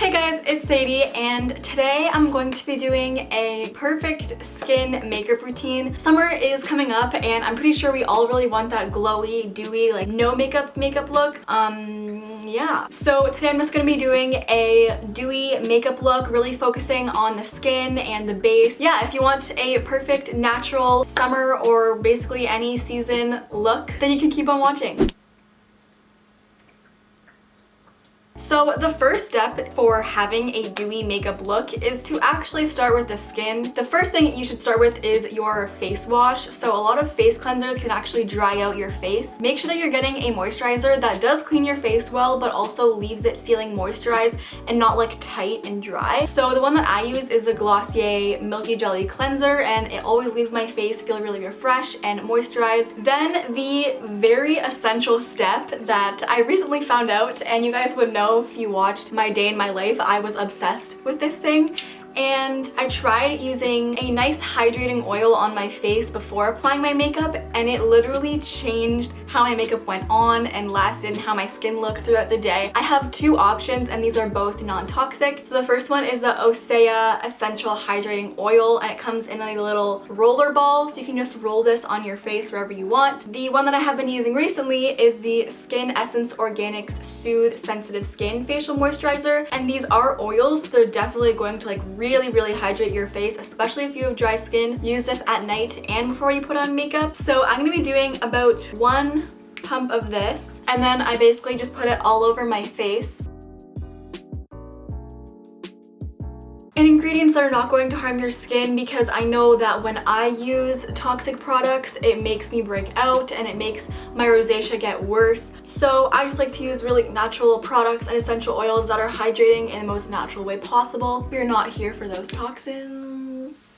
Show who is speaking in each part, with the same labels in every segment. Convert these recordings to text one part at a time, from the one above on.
Speaker 1: Hey guys, it's Sadie, and today I'm going to be doing a perfect skin makeup routine. Summer is coming up and I'm pretty sure we all really want that glowy, dewy, like no makeup look. Yeah. So today I'm just gonna be doing a dewy makeup look, really focusing on the skin and the base. Yeah, if you want a perfect natural summer or basically any season look, then you can keep on watching. So the first step for having a dewy makeup look is to actually start with the skin. The first thing you should start with is your face wash. So a lot of face cleansers can actually dry out your face. Make sure that you're getting a moisturizer that does clean your face well, but also leaves it feeling moisturized and not like tight and dry. So the one that I use is the Glossier Milky Jelly Cleanser, and it always leaves my face feel really refreshed and moisturized. Then the very essential step that I recently found out, and you guys would know if you watched my day in my life, I was obsessed with this thing. And I tried using a nice hydrating oil on my face before applying my makeup, and it literally changed how my makeup went on and lasted and how my skin looked throughout the day. I have two options and these are both non-toxic. So the first one is the Osea Essential Hydrating Oil, and it comes in a little roller ball, so you can just roll this on your face wherever you want. The one that I have been using recently is the Skin Essence Organics Soothe Sensitive Skin Facial Moisturizer, and these are oils, so they're definitely going to like really hydrate your face, especially if you have dry skin. Use this at night and before you put on makeup. So I'm gonna be doing about 1 pump of this, and then I basically just put it all over my face. And ingredients that are not going to harm your skin, because I know that when I use toxic products, it makes me break out and it makes my rosacea get worse. So I just like to use really natural products and essential oils that are hydrating in the most natural way possible. We're not here for those toxins.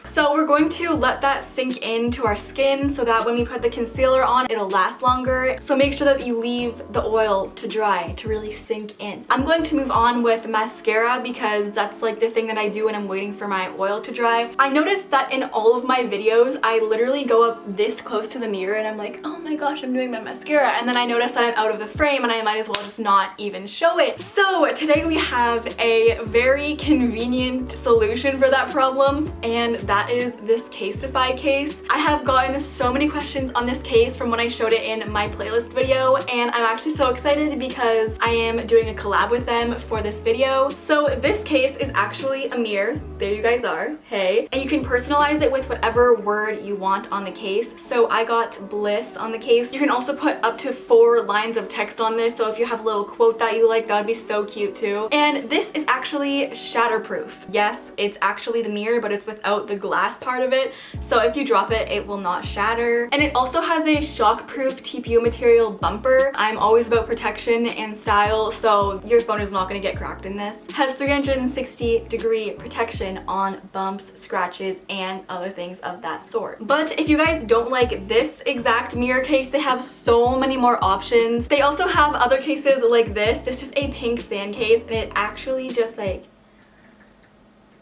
Speaker 1: So we're going to let that sink into our skin so that when we put the concealer on, it'll last longer. So make sure that you leave the oil to dry, to really sink in. I'm going to move on with mascara because that's like the thing that I do when I'm waiting for my oil to dry. I noticed that in all of my videos, I literally go up this close to the mirror and I'm like, oh my gosh, I'm doing my mascara. And then I notice that I'm out of the frame and I might as well just not even show it. So today we have a very convenient solution for that problem, and that is this Casetify case. I have gotten so many questions on this case from when I showed it in my playlist video, and I'm actually so excited because I am doing a collab with them for this video. So this case is actually a mirror. There you guys are. Hey. And you can personalize it with whatever word you want on the case. So I got bliss on the case. You can also put up to 4 lines of text on this, so if you have a little quote that you like, that would be so cute too. And this is actually shatterproof. Yes, it's actually the mirror, but it's without the glass part of it, so if you drop it, it will not shatter. And it also has a shockproof TPU material bumper. I'm always about protection and style, so your phone is not going to get cracked in this. It has 360-degree protection on bumps, scratches, and other things of that sort. But if you guys don't like this exact mirror case, they have so many more options. They also have other cases like this. This is a pink sand case, and it actually just like,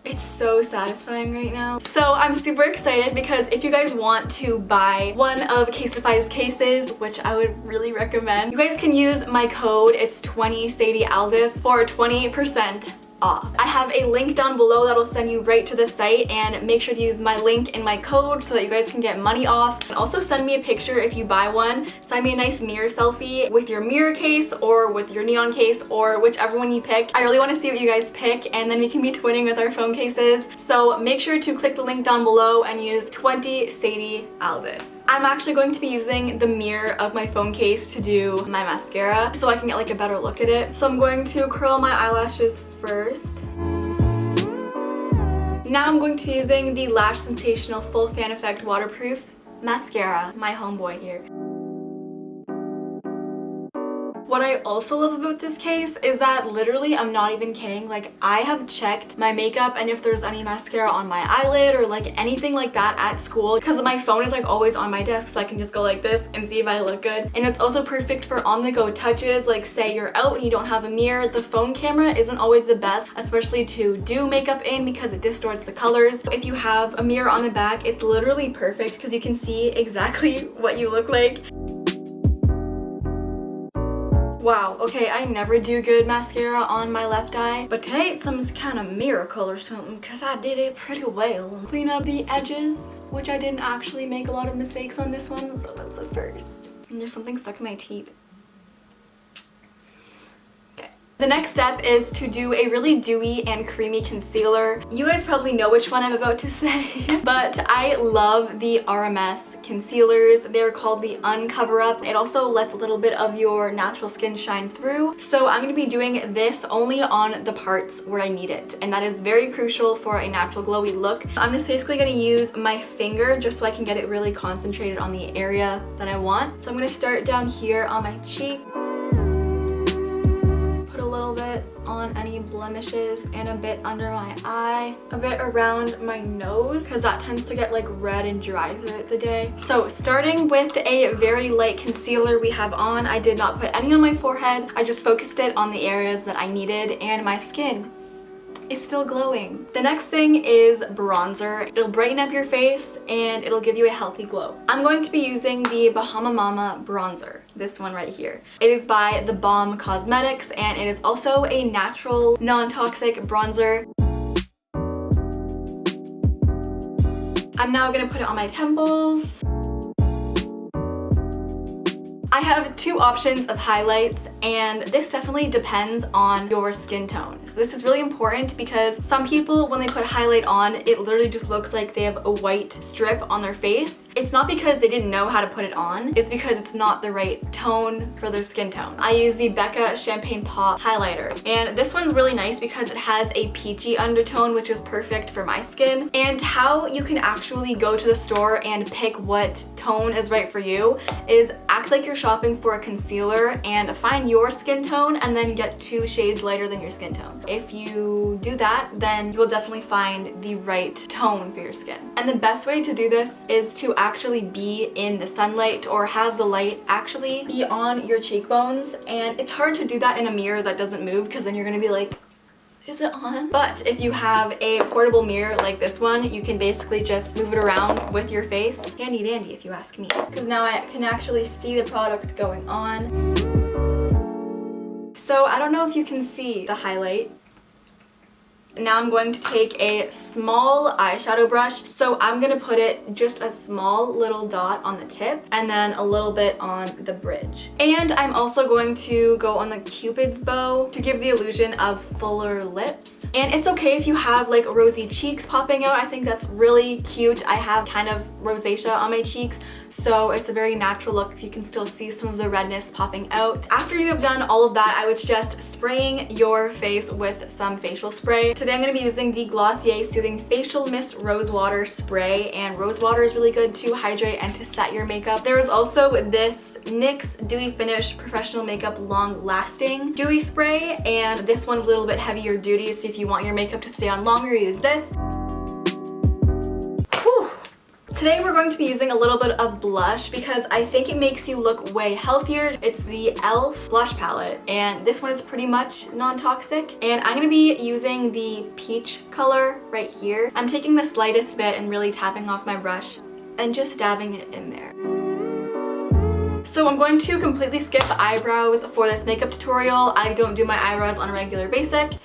Speaker 1: it's so satisfying right now. So I'm super excited because if you guys want to buy one of Casetify's cases, which I would really recommend, you guys can use my code. It's 20 Sadie Aldis for 20% off. I have a link down below that'll send you right to the site, and make sure to use my link and my code so that you guys can get money off. And also send me a picture if you buy one. Send me a nice mirror selfie with your mirror case or with your neon case or whichever one you pick. I really want to see what you guys pick, and then we can be twinning with our phone cases. So make sure to click the link down below and use 20 Sadie Aldis. I'm actually going to be using the mirror of my phone case to do my mascara so I can get like a better look at it. So I'm going to curl my eyelashes first. Now I'm going to be using the Lash Sensational Full Fan Effect Waterproof Mascara, my homeboy here. What I also love about this case is that literally, I'm not even kidding, like I have checked my makeup and if there's any mascara on my eyelid or like anything like that at school, because my phone is like always on my desk, so I can just go like this and see if I look good. And it's also perfect for on-the-go touches, like say you're out and you don't have a mirror. The phone camera isn't always the best, especially to do makeup in, because it distorts the colors. If you have a mirror on the back, it's literally perfect because you can see exactly what you look like. Wow, okay, I never do good mascara on my left eye, but today it's some kind of miracle or something because I did it pretty well. Clean up the edges, which I didn't actually make a lot of mistakes on this one, so that's a first. And there's something stuck in my teeth. The next step is to do a really dewy and creamy concealer. You guys probably know which one I'm about to say, but I love the RMS concealers. They're called the Uncover Up. It also lets a little bit of your natural skin shine through. So I'm going to be doing this only on the parts where I need it, and that is very crucial for a natural glowy look. I'm just basically going to use my finger just so I can get it really concentrated on the area that I want. So I'm going to start down here on my cheek. A little bit on any blemishes and a bit under my eye, a bit around my nose because that tends to get like red and dry throughout the day. So starting with a very light concealer we have on, I did not put any on my forehead. I just focused it on the areas that I needed, and my skin is still glowing. The next thing is bronzer. It'll brighten up your face and it'll give you a healthy glow. I'm going to be using the Bahama Mama bronzer, this one right here. It is by The Balm Cosmetics, and it is also a natural, non-toxic bronzer. I'm now gonna put it on my temples. I have two options of highlights, and this definitely depends on your skin tone. So this is really important because some people, when they put highlight on, it literally just looks like they have a white strip on their face. It's not because they didn't know how to put it on, it's because it's not the right tone for their skin tone. I use the Becca Champagne Pop highlighter, and this one's really nice because it has a peachy undertone, which is perfect for my skin. And how you can actually go to the store and pick what tone is right for you is act like you're shopping for a concealer and find your skin tone and then get 2 shades lighter than your skin tone. If you do that, then you will definitely find the right tone for your skin. And the best way to do this is to actually be in the sunlight or have the light actually be on your cheekbones. And it's hard to do that in a mirror that doesn't move because then you're gonna be like, is it on? But if you have a portable mirror like this one, you can basically just move it around with your face. Handy dandy if you ask me. Because now I can actually see the product going on. So I don't know if you can see the highlight. Now I'm going to take a small eyeshadow brush. So I'm gonna put it just a small little dot on the tip and then a little bit on the bridge. And I'm also going to go on the Cupid's bow to give the illusion of fuller lips. And it's okay if you have like rosy cheeks popping out. I think that's really cute. I have kind of rosacea on my cheeks, so it's a very natural look if you can still see some of the redness popping out. After you have done all of that, I would suggest spraying your face with some facial spray. Today I'm going to be using the Glossier Soothing Facial Mist Rose Water Spray, and rose water is really good to hydrate and to set your makeup. There is also this NYX Dewy Finish Professional Makeup Long Lasting Dewy Spray, and this one's a little bit heavier duty, so if you want your makeup to stay on longer, use this. Today we're going to be using a little bit of blush because I think it makes you look way healthier. It's the e.l.f. blush palette, and this one is pretty much non-toxic. And I'm going to be using the peach color right here. I'm taking the slightest bit and really tapping off my brush and just dabbing it in there. So I'm going to completely skip eyebrows for this makeup tutorial. I don't do my eyebrows on a regular basic.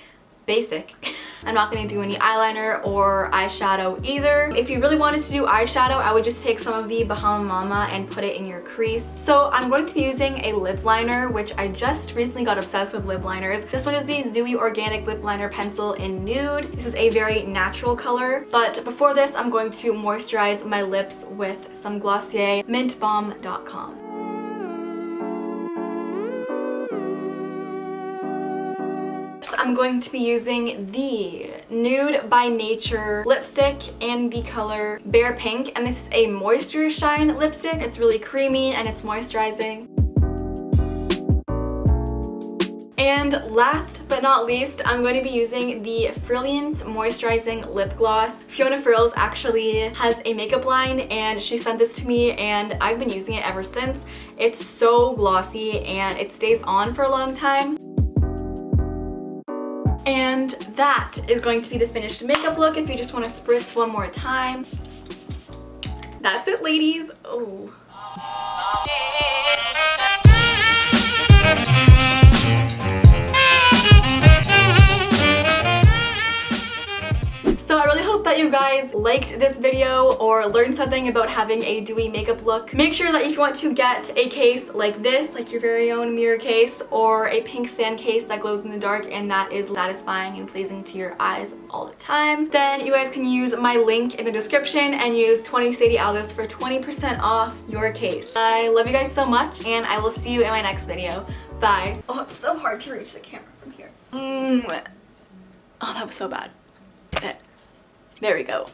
Speaker 1: I'm not going to do any eyeliner or eyeshadow either. If you really wanted to do eyeshadow, I would just take some of the Bahama Mama and put it in your crease. So I'm going to be using a lip liner, which I just recently got obsessed with lip liners. This one is the Zooey Organic Lip Liner Pencil in Nude. This is a very natural color, but before this, I'm going to moisturize my lips with some Glossier mintbalm.com. I'm going to be using the Nude by Nature lipstick in the color Bare Pink, and this is a Moisture Shine lipstick. It's really creamy and it's moisturizing. And last but not least, I'm going to be using the Brilliant Moisturizing Lip Gloss. Fiona Frills actually has a makeup line and she sent this to me, and I've been using it ever since. It's so glossy and it stays on for a long time. And that is going to be the finished makeup look. If you just want to spritz one more time. That's it, ladies. Oh. that you guys liked this video or learned something about having a dewy makeup look. Make sure that if you want to get a case like this, like your very own mirror case, or a pink stand case that glows in the dark and that is satisfying and pleasing to your eyes all the time, then you guys can use my link in the description and use 20 Sadie Aldis for 20% off your case. I love you guys so much, and I will see you in my next video. Bye. Oh, it's so hard to reach the camera from here. Oh, that was so bad. There we go.